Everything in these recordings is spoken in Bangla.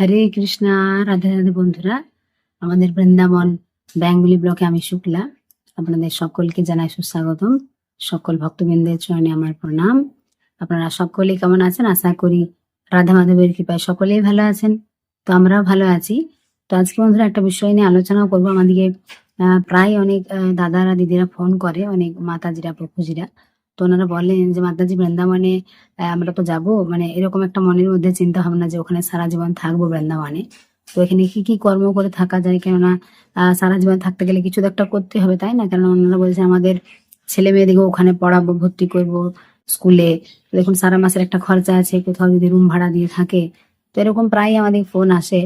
হরে কৃষ্ণা। রাধে রাধে বন্ধুরা, আমাদের বৃন্দাবন বেঙ্গলি ব্লকে আমি শুক্লা আপনাদের সকলকে জানাই সুস্বাগতম। সকল ভক্তবৃন্দের চরণে আমার প্রণাম। আপনারা সকলেই কেমন আছেন? আশা করি রাধা মাধবের কৃপায় সকলেই ভালো আছেন। তো আমরাও ভালো আছি। তো আজকে বন্ধুরা একটা বিষয় নিয়ে আলোচনা করবো। আমাদেরকে প্রায় অনেক দাদারা দিদিরা ফোন করে, অনেক মাতাজিরা প্রভুজিরা। তো ওনারা বলেন যে মাতাজি বৃন্দাবনে আমরা তো যাব, মানে এরকম একটা মনের মধ্যে চিন্তা ভাবনা যে ওখানে সারা জীবন থাকবো বৃন্দাবনে। তো এখানে কি কি কর্ম করে থাকা যায়, কেননা সারা জীবন থাকতে গেলে কিছু তো একটা করতে হবে, তাই না? কেন ওনারা বলছে আমাদের ছেলে মেয়েদেরকে ওখানে পড়াবো, ভর্তি করব স্কুলে। তো দেখুন সারা মাসের একটা খরচা আছে, কোথাও যদি রুম ভাড়া দিয়ে থাকে। তো এরকম প্রায় আমাদের ফোন আসে।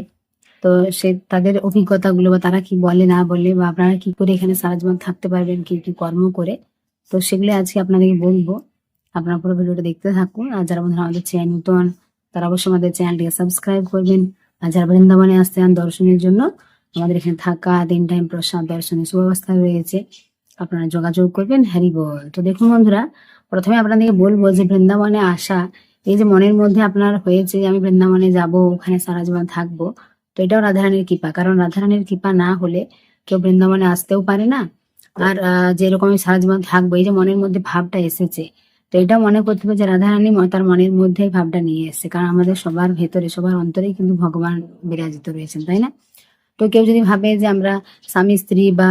তো সে তাদের অভিজ্ঞতাগুলো বা তারা কি বলে না বলে, বা আপনারা কি করে এখানে সারা জীবন থাকতে পারবেন, কি কি কর্ম করে, তো সেগুলো আজকে আপনাদেরকে বলবো। আপনারা পুরো ভিডিওটা দেখতে থাকুন। আর যারা বন্ধুরা আমাদের চ্যানেল নতুন, তারা অবশ্যই আমাদের চ্যানেলটিকে সাবস্ক্রাইব করবেন। আর যারা বৃন্দাবনে আসতে চান দর্শনের জন্য, আমাদের এখানে থাকা 3 টাইম প্রসাদ দর্শনের সুব্যবস্থা রয়েছে, আপনারা যোগাযোগ করবেন। হ্যারি বল। তো দেখুন বন্ধুরা, প্রথমে আপনাদেরকে বলবো যে বৃন্দাবনে আসা, এই যে মনের মধ্যে আপনার হয়েছে যে আমি বৃন্দাবনে যাব, ওখানে সারা জীবন থাকবো, তো এটাও রাধারানীর কৃপা। কারণ রাধারানীর কৃপা না হলে কেউ বৃন্দাবনে আসতেও পারে না। আর যেরকম আমি সারা জীবন থাকবো, এই যে মনের মধ্যে ভাবটা এসেছে, তো এটা মনে করতে হবে যে রাধারানী তার মনের মধ্যে ভাবটা নিয়ে এসেছে। কারণ আমাদের সবার ভেতরে, সবার অন্তরেই কিন্তু ভগবান বিরাজিত রয়েছেন, তাই না? তো কেউ যদি ভাবে যে আমরা স্বামী স্ত্রী বা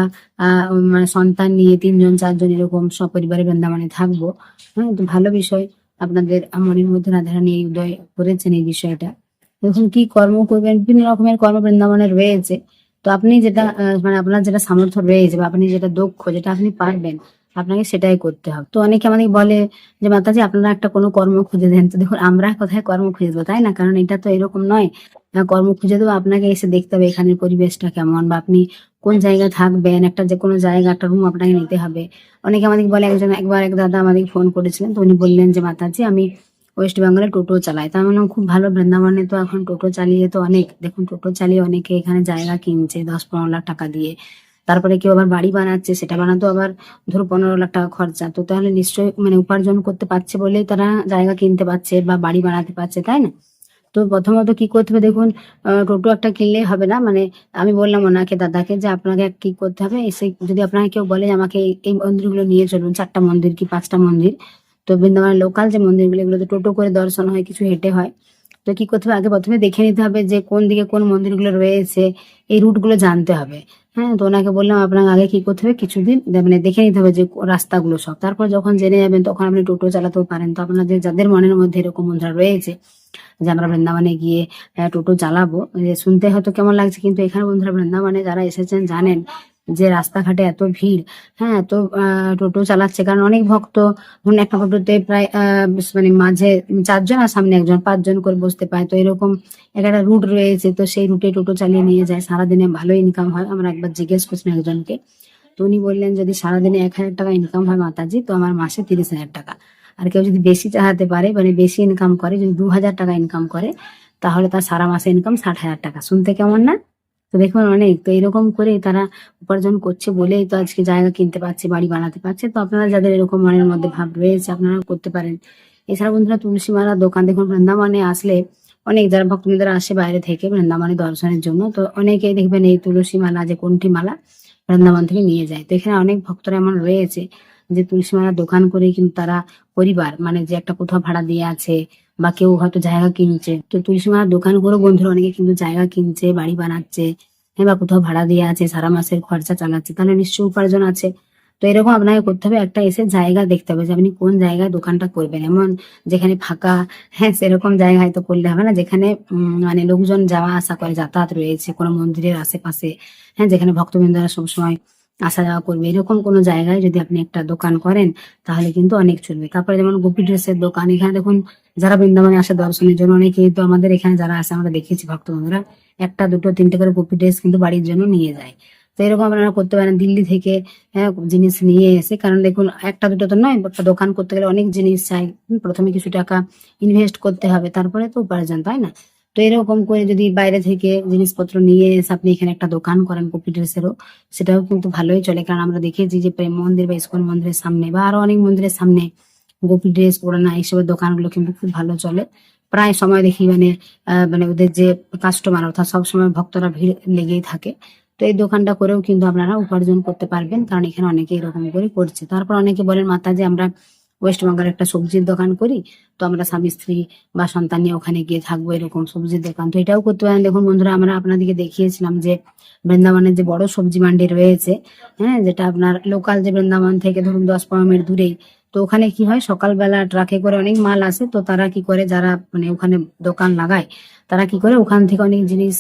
মানে সন্তান নিয়ে 3 জন 4 জন এরকম সপরিবারে বৃন্দাবনে থাকবো, হ্যাঁ, তো ভালো বিষয়। আপনাদের মনের মধ্যে রাধারানী এই উদয় করেছেন এই বিষয়টা। দেখুন কি কর্ম করবেন, বিভিন্ন রকমের কর্ম বৃন্দাবনে রয়েছে। তো আপনি যেটা মানে আপনার যেটা সামর্থ্য রয়েছে, বা আপনি যেটা দক্ষ, যেটা আপনি পারবেন, আপনাকে সেটাই করতে হবে। তো অনেকে আমাদের বলে যে মাতাজি আপনারা একটা কোনো কর্ম খুঁজে দেন। তো দেখুন আমরা কোথায় কর্ম খুঁজে দেবো, তাই না? কারণ এটা তো এরকম নয় কর্ম খুঁজে দেবো। আপনাকে এসে দেখতে হবে এখানের পরিবেশটা কেমন, বা আপনি কোন জায়গায় থাকবেন। একটা যে কোনো জায়গা, একটা রুম আপনাকে নিতে হবে। অনেকে আমাদের বলে, একবার এক দাদা আমাদের ফোন করেছিলেন, তো উনি বললেন যে মাতাজি আমি ওয়েস্ট বেঙ্গলে টোটো চালাই। তার মানে খুব ভালো, বৃন্দাবনে তো এখন টোটো চালিয়ে তো অনেক, দেখুন টোটো চালিয়ে অনেকে এখানে জায়গা কিনছে 10-15 লাখ টাকা দিয়ে। তারপরে কেউ আবার বাড়ি বানাচ্ছে, সেটা বানাতেও আবার ধরো 15 লাখ টাকা খরচা। তো তাহলে নিশ্চয়ই মানে উপার্জন করতে পারছে বলেই তারা জায়গা কিনতে পারছে বা বাড়ি বানাতে পারছে, তাই না? তো প্রথমত কি করতে হবে দেখুন, টোটো একটা কিনলেই হবে না। মানে আমি বললাম ওনাকে, দাদাকে, যে আপনাকে কি করতে হবে, এসে যদি আপনাকে কেউ বলে যে আমাকে এই মন্দিরগুলো নিয়ে চলুন, 4টা মন্দির কি 5টা মন্দির, তো বৃন্দাবনের লোকাল যে মন্দিরগুলো, এগুলো তো টোটো করে দর্শন হয়, কিছু হেঁটে হয়। তো কি করতে হবে, আগে প্রথমে দেখে নিতে হবে যে কোন দিকে কোন মন্দিরগুলো রয়েছে, এই রুটগুলো জানতে হবে। হ্যাঁ, তো ওনাকে বললাম আপনাকে আগে কি করতে হবে, কিছুদিন মানে দেখে নিতে হবে যে রাস্তাগুলো সব। তারপর যখন জেনে যাবেন তখন আপনি টোটো চালাতেও পারেন। তো আপনাদের যাদের মনের মধ্যে এরকম বন্ধুরা রয়েছে যে আমরা বৃন্দাবনে গিয়ে টোটো চালাবো, যে শুনতে হয়তো কেমন লাগছে, কিন্তু এখানে বন্ধুরা বৃন্দাবনে যারা এসেছেন জানেন যে রাস্তাঘাটে এত ভিড়। হ্যাঁ, তো টোটো চালাচ্ছে কারণ অনেক ভক্ত, ধরুন একটা টোটোতে প্রায় মানে মাঝে 4 জন আর সামনে 1 জন, 5 জন করে বসতে পায়। তো এরকম একটা রুট রয়েছে, তো সেই রুটে টোটো চালিয়ে নিয়ে যায়। সারাদিনে ভালো ইনকাম হয়। আমরা একবার জিজ্ঞেস করছিলাম একজনকে, তো উনি বললেন যদি সারাদিনে 1,000 টাকা ইনকাম হয় মাতাজি, তো আমার মাসে 30,000 টাকা। আর কেউ যদি বেশি চালাতে পারে, মানে বেশি ইনকাম করে, যদি 2,000 টাকা ইনকাম করে, তাহলে তার সারা মাসে ইনকাম 60,000 টাকা। শুনতে কেমন না? তো দেখুন অনেক, তো এরকম করে তারা উপার্জন করছে বলেই তো আজকে জায়গা কিনতে পারছে, বাড়ি বানাতে পারছে। তো আপনারা যাদের এরকম মনের মধ্যে ভাব রয়েছে, আপনারা করতে পারেন। এছাড়া বন্ধুরা তুলসী মালার দোকান, দেখুন বৃন্দাবনে আসলে অনেক যারা ভক্তবৃন্দরা আসে বাইরে থেকে বৃন্দাবনে দর্শনের জন্য, তো অনেকেই দেখবেন এই তুলসী মালা, যে কোনটি মালা, বৃন্দাবন থেকে নিয়ে যায়। তো এখানে অনেক ভক্তরা এমন রয়েছে যে তুলসী মালার দোকান করে কিন্তু তারা পরিবার, মানে যে একটা কোথাও ভাড়া দিয়ে আছে, বা কেউ হয়তো জায়গা কিনছে, তো তুলসী মালার দোকান করে বন্ধুরা অনেকে কিন্তু জায়গা কিনছে, বাড়ি বানাচ্ছে, হ্যাঁ, বা কোথাও ভাড়া দিয়ে আছে, সারা মাসের খরচা চালাচ্ছে, তাহলে নিশ্চয়ই উপার্জন আছে। তো এরকম আপনাকে করতে হবে, একটা এসে জায়গা দেখতে হবে যে আপনি কোন জায়গায় দোকানটা করবেন। এমন যেখানে ফাঁকা, হ্যাঁ, সেরকম জায়গায় তো করলে হবে না। যেখানে মানে লোকজন যাওয়া আসা করে, যাতায়াত রয়েছে কোনো মন্দিরের আশেপাশে, হ্যাঁ, যেখানে ভক্তবৃন্দরা সবসময় আসা যাওয়া করবে, এরকম কোনো জায়গায় যদি আপনি একটা দোকান করেন, তাহলে কিন্তু অনেক চলবে। তারপরে যেমন গোপী ড্রেসের দোকান, এখানে দেখুন যারা বৃন্দাবনে আসে দর্শনের জন্য, অনেকেই তো আমাদের এখানে যারা আসে আমরা দেখেছি ভক্তবৃন্দরা 1টা 2টো 3টে করে গোপী ড্রেস কিন্তু বাড়ির জন্য নিয়ে যায়। তো এরকম আপনারা করতে পারেন দিল্লি থেকে, হ্যাঁ, জিনিস নিয়ে এসে। কারণ দেখুন 1টা 2টো তো নয়, একটা দোকান করতে গেলে অনেক জিনিস চাই। প্রথমে কিছু টাকা ইনভেস্ট করতে হবে, তারপরে তো উপার্জন, তাই না? তো এরকম করে যদি বাইরে থেকে জিনিসপত্র নিয়ে এসে আপনি এখানে একটা দোকান করেন কপি ড্রেসেরও, সেটাও কিন্তু ভালোই চলে। কারণ আমরা দেখেছি যে প্রেম মন্দির বা ইস্কন মন্দিরের সামনে বা আরো অনেক মন্দিরের সামনে গোপী ড্রেস, পুরানা এইসবের দোকানগুলো কিন্তু খুব ভালো চলে। প্রায় সময় দেখি মানে ওদের যে কাস্টমার অর্থাৎ সবসময় ভক্তরা ভিড় লেগেই থাকে। তো এই দোকানটা করেও কিন্তু আপনারা উপার্জন করতে পারবেন, কারণ এখানে অনেকে এরকম করে করছে। তারপর অনেকে বলেন মাতাজি আমরা ওয়েস্ট বেঙ্গলের একটা সবজির দোকান করি, তো আমরা স্বামী স্ত্রী বা সন্তান নিয়ে ওখানে গিয়ে থাকবো, এরকম সবজির দোকান। তো এটাও করতে পারেন। দেখুন বন্ধুরা, আমরা আপনাদেরকে দেখিয়েছিলাম যে বৃন্দাবনের যে বড় সবজি মান্ডি রয়েছে, হ্যাঁ, যেটা আপনার লোকাল যে বৃন্দাবন থেকে ধরুন 10-15 মিনিট দূরেই। তো ওখানে কি হয়, সকালবেলা ট্রাকে করে অনেক মাল আসে, তো তারা কি করে, যারা মানে ওখানে দোকান লাগায়, তারা কি করে ওখান থেকে অনেক জিনিস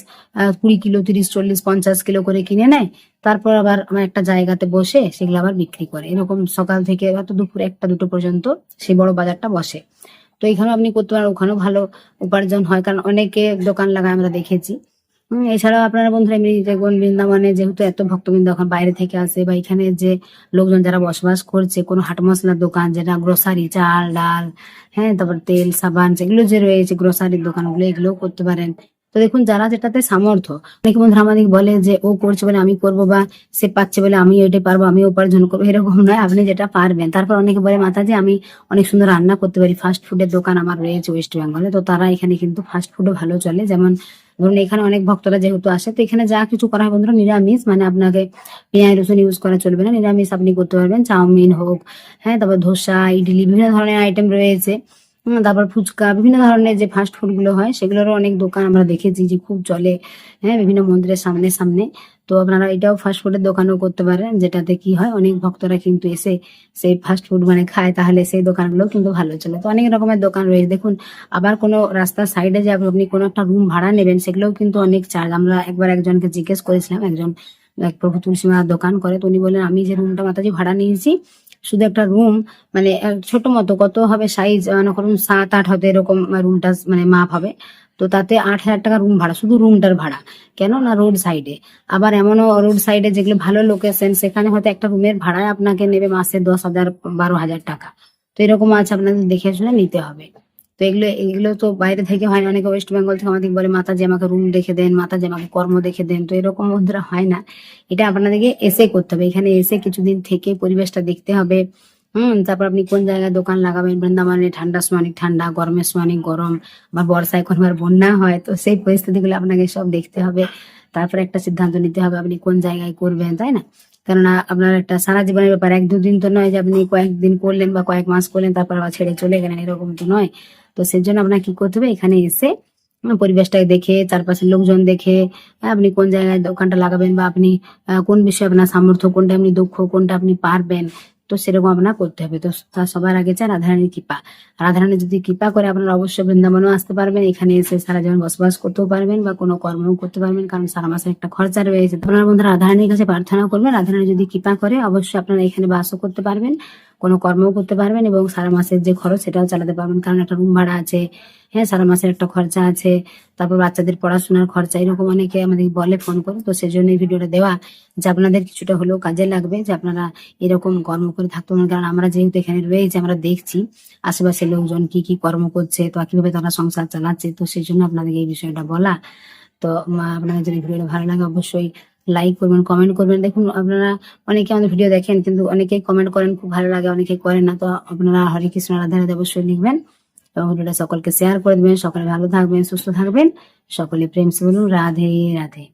20 কিলো, 30, 40, 50 কিলো করে কিনে নেয়। তারপর আবার আমার একটা জায়গাতে বসে সেগুলো আবার বিক্রি করে। এরকম সকাল থেকে হয়তো দুপুর 1টা 2টো পর্যন্ত সেই বড় বাজারটা বসে। তো এখানেও আপনি করতে পারেন, ওখানেও ভালো উপার্জন হয়, কারণ অনেকে দোকান লাগায় আমরা দেখেছি। এছাড়াও আপনারা বন্ধুরা এমনি দেখুন, বৃন্দাবনে যেহেতু এত ভক্তবৃন্দ এখন বাইরে থেকে আসে, বা এখানে যে লোকজন যারা বসবাস করছে, কোনো হাট মশলার দোকান, যেটা গ্রোসারি, চাল ডাল, হ্যাঁ, তারপর তেল সাবান যেগুলো যে রয়েছে গ্রোসারির দোকানগুলো, এগুলোও করতে পারেন। তো দেখুন, যারা যেটাতে সামর্থ্য, অনেকে বন্ধুরা আমাদের বলে যে ও করছে বলে আমি করবো, বা সে পাচ্ছে বলে আমি ওইটাই পারবো, আমি উপার্জন করবো, এরকম নয়, আপনি যেটা পারবেন। তারপর অনেকে বলে মাতাজি আমি অনেক সুন্দর রান্না করতে পারি, ফাস্ট ফুডের দোকান আমার রয়েছে ওয়েস্ট বেঙ্গলে। তো তারা এখানে কিন্তু ফাস্ট ফুডও ভালো চলে। যেমন ধরুন এখানে অনেক ভক্তরা যেহেতু আসে, তো এখানে যা কিছু করা হয় বন্ধুরা নিরামিষ, মানে আপনাকে পেঁয়াজ রসুন ইউজ করা চলবে না, নিরামিষ আপনি করতে পারবেন। চাউমিন হোক, হ্যাঁ, তারপর ধোসা, ইডলি, বিভিন্ন ধরনের আইটেম রয়েছে। তারপর ফুচকা, বিভিন্ন ধরনের যে ফাস্ট ফুড গুলো হয় সেগুলোরও অনেক দোকান আমরা দেখেছি যে খুব চলে, হ্যাঁ, বিভিন্ন মন্দিরের সামনে সামনে। তো আপনারা এটাও ফাস্ট ফুডের দোকানও করতে পারেন, যেটাতে কি হয় অনেক ভক্তরা কিন্তু এসে সেই ফাস্ট ফুড মানে খায়, তাহলে সেই দোকানগুলো কিন্তু ভালো চলে। তো অনেক রকমের দোকান রয়েছে দেখুন। আবার কোনো রাস্তার সাইডে যে আপনি কোনো একটা রুম ভাড়া নেবেন, সেগুলোও কিন্তু অনেক চার্জ। আমরা একবার একজনকে জিজ্ঞেস করেছিলাম, একজন এক প্রভু তুলসীমার দোকান করে, তো উনি বললেন আমি যে রুমটা মাতাজি ভাড়া নিয়েছি, শুধু একটা রুম, মানে ছোট মতো, কত হবে সাইজ, মনে করুন 7-8 হতে এরকম রুমটা মানে মাপ হবে। তো তাতে 8,000 টাকা রুম ভাড়া, শুধু রুমটার ভাড়া। কেন না, রোড সাইডে। আবার এমনও রোড সাইডে যেগুলো ভালো লোকেশন, সেখানে হয়তো একটা রুমের ভাড়ায় আপনাকে নেবে মাসে 10,000-12,000 টাকা। তো এরকম আছে, আপনাদের দেখে শুনে নিতে হবে। তো এগুলো এগুলো তো বাইরে থেকে হয় না, অনেকে ওয়েস্ট বেঙ্গল থেকে আমাদের বলে মাতাজি আমাকে রুম দেখে দেন, মাতাজি আমাকে কর্ম দেখে দেন। তো এরকম বন্ধুরা হয় না, এটা আপনাদেরকে এসে করতে হবে। এখানে এসে কিছুদিন থেকে পরিবেশটা দেখতে হবে। তারপর আপনি কোন জায়গায় দোকান লাগাবেন, বৃন্দাবনে ঠান্ডার সময় অনেক ঠান্ডা, গরমের সময় অনেক গরম, বা বর্ষায় কোনোবার বন্যা হয়, তো সেই পরিস্থিতিগুলো আপনাকে সব দেখতে হবে। তারপরে একটা সিদ্ধান্ত নিতে হবে আপনি কোন জায়গায় করবেন, তাই না? কেননা আপনার একটা সারা জীবনের ব্যাপার, 1-2 দিন তো নয় যে আপনি কয়েকদিন করলেন বা কয়েক মাস করলেন তারপর আবার ছেড়ে চলে গেলেন, এরকম তো নয়। তো সেজন্য আপনার কি করতে হবে, এখানে এসে পরিবেশটাকে দেখে, চারপাশের লোকজন দেখে, আপনি কোন জায়গায় দোকানটা লাগাবেন, বা আপনি কোন বিষয়ে আপনার সামর্থ্য, কোনটা আপনি দক্ষ, কোনটা আপনি পারবেন, তো সেরকম আপনার করতে হবে। তো তার সবার আগে চাই রাধারানীর কৃপা। রাধারানী যদি কৃপা করে, আপনারা অবশ্যই বৃন্দাবনও আসতে পারবেন, এখানে এসে সারা জীবন বসবাস করতেও পারবেন, বা কোনো কর্মও করতে পারবেন, কারণ সারা মাসের একটা খরচা রয়েছে। তো আপনারা বন্ধুরা রাধারানীর কাছে প্রার্থনা করবেন, রাধারানী যদি কৃপা করে অবশ্যই আপনারা এখানে বাসও করতে পারবেন, কোনো কর্মও করতে পারবেন, এবং সারা মাসের যে খরচ সেটাও চালাতে পারবেন, কারণ একটা রুম ভাড়া আছে, হ্যাঁ, সারা মাসের একটা খরচা আছে, তারপর বাচ্চাদের পড়াশোনার খরচা, এরকম অনেকে আমাদের বলে ফোন করে। তো সেজন্য এই ভিডিওটা দেওয়া, যে আপনাদের কিছুটা হলেও কাজে লাগবে, যে আপনারা এরকম কর্ম করে থাকতে পারেন। কারণ আমরা যেহেতু এখানে রয়েছি, আমরা দেখছি আশেপাশের লোকজন কি কি কর্ম করছে, তো কিভাবে তারা সংসার চালাচ্ছে, তো সেই জন্য আপনাদের এই বিষয়টা বলা। তো আপনাদের যদি ভিডিওটা ভালো লাগে অবশ্যই লাইক করবেন, কমেন্ট করবেন। দেখুন আপনারা অনেকে আমাদের ভিডিও দেখেন, কিন্তু অনেকেই কমেন্ট করেন খুব ভালো লাগে, অনেকেই করেন না। তো আপনারা হরে কৃষ্ণ রাধে রাধে অবশ্যই লিখবেন, এবং ভিডিওটা সকলকে শেয়ার করে দেবেন। সকলে ভালো থাকবেন, সুস্থ থাকবেন, সকলে প্রেম সে বলুন রাধে রাধে।